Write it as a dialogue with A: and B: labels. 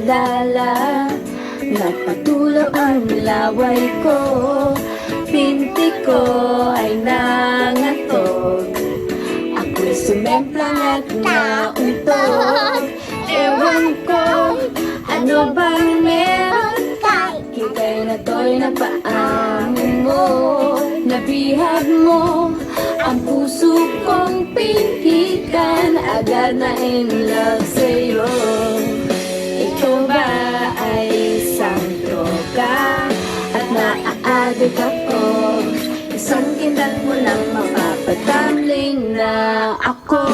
A: kilala. Nagpatuloy ang laway ko, pinti ko ay nangatog. Ako'y sumemplang at nauntog. Ewan ko, ano bang meron ka? Ika'y na to'y napaamo mo. Nabihag mo ang puso kong pinihikan. Agad na in love sa'yo. Ikaw ba ay isang droga at naaadik ako? Isang kindat mo lang mapapatamling na ako.